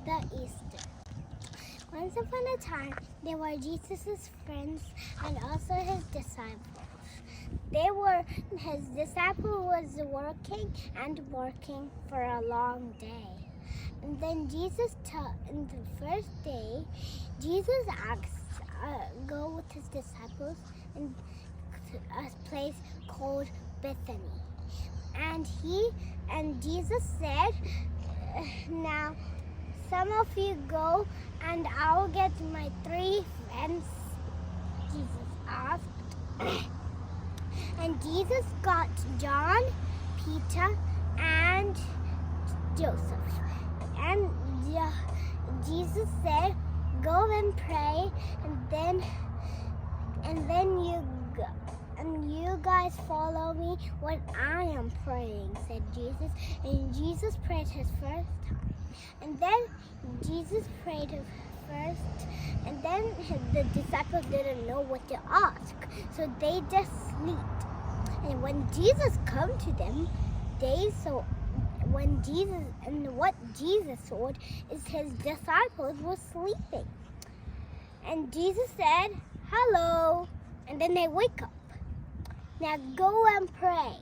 the Easter. Once upon a time, there were Jesus' friends and also his disciples. His disciple was working and working for a long day. And then in the first day, Jesus asked go with his disciples in a place called Bethany. And Jesus said, now some of you go and I'll get my 3 friends, Jesus asked. And Jesus got John, Peter, and Joseph. And Jesus said, go and pray, and then you guys follow me when I am praying, said Jesus. And Jesus prayed his first time. And then Jesus prayed first, and then the disciples didn't know what to ask, so they just slept. And when Jesus come to them, what Jesus saw is his disciples were sleeping. And Jesus said, hello, and then they wake up. Now go and pray.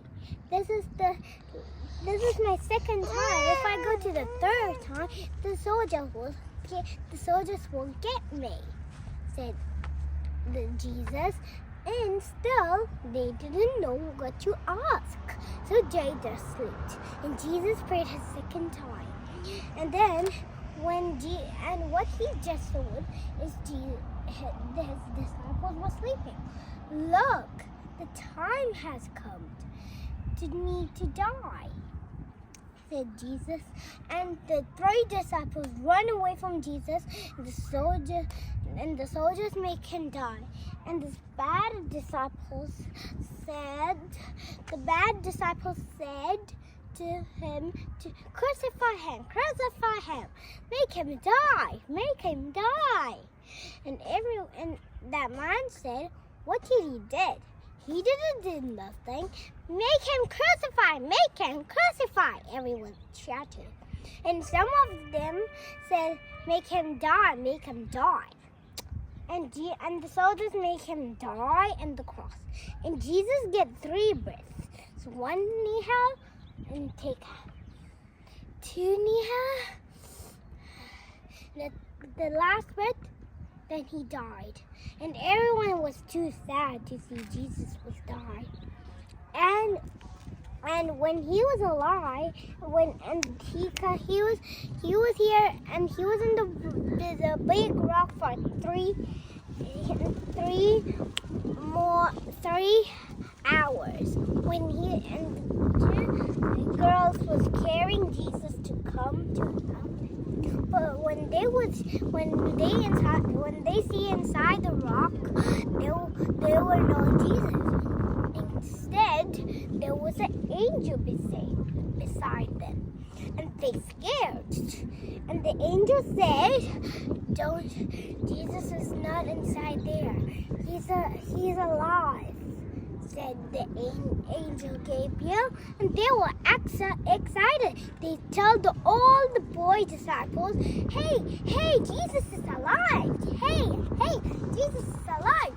This is my second time. If I go to the third time, the soldiers will get me, said Jesus. And still, they didn't know what to ask. So they just slept. And Jesus prayed his second time. And then, what he just saw is his disciples were sleeping. Look, the time has come to need to die, said Jesus. And the 3 disciples run away from Jesus, and the soldiers make him die. And the bad disciples said to him to crucify him, make him die. And that man said, what did he did? He didn't do nothing. Make him crucify, everyone shouted. And some of them said, make him die. And the soldiers make him die on the cross. And Jesus get 3 breaths. So 1 inhale and take 2 inhale. The last breath, then he died. And everyone was too sad to see Jesus was died. And when he was alive, he was here, and he was in the big rock for 3 hours. When two girls was carrying Jesus to come to him, but when they see inside the rock, there were no Jesus. Instead, there was an angel beside them, and they scared. And the angel said, Jesus is not inside there. He's alive, said the angel Gabriel. And they were excited. They told all the boy disciples, hey, Jesus is alive. Hey, Jesus is alive.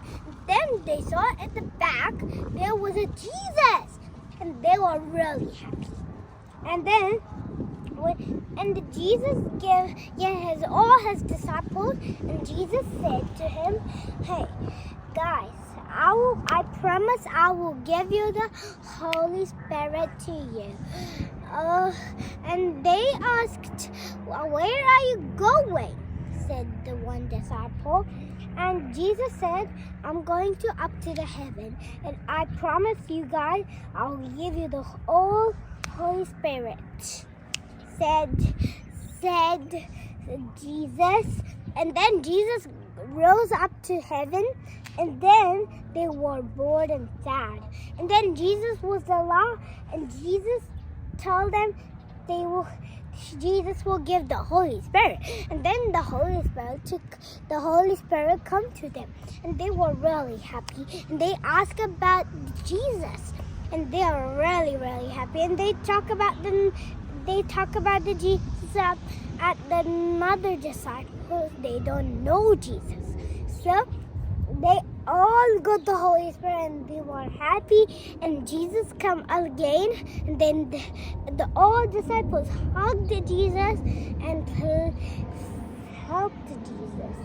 Then they saw at the back there was a Jesus, and they were really happy. And then Jesus gave all his disciples, and Jesus said to him, hey, guys, I promise I will give you the Holy Spirit to you. And they asked, well, where are you going? Said the one disciple. And Jesus said, I'm going up to the heaven, and I promise you guys, I'll give you the whole Holy Spirit, said Jesus. And then Jesus rose up to heaven, and then they were bored and sad. And then Jesus was alive, and Jesus told them Jesus will give the Holy Spirit. And then the Holy Spirit come to them, and they were really happy. And they asked about Jesus, and they are really, really happy. And they talk about the Jesus at the mother disciples, they don't know Jesus. So they all got the Holy Spirit and they were happy, and Jesus come again, and then the all disciples hugged Jesus and helped Jesus.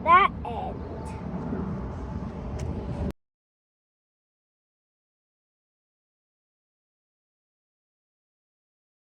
That end.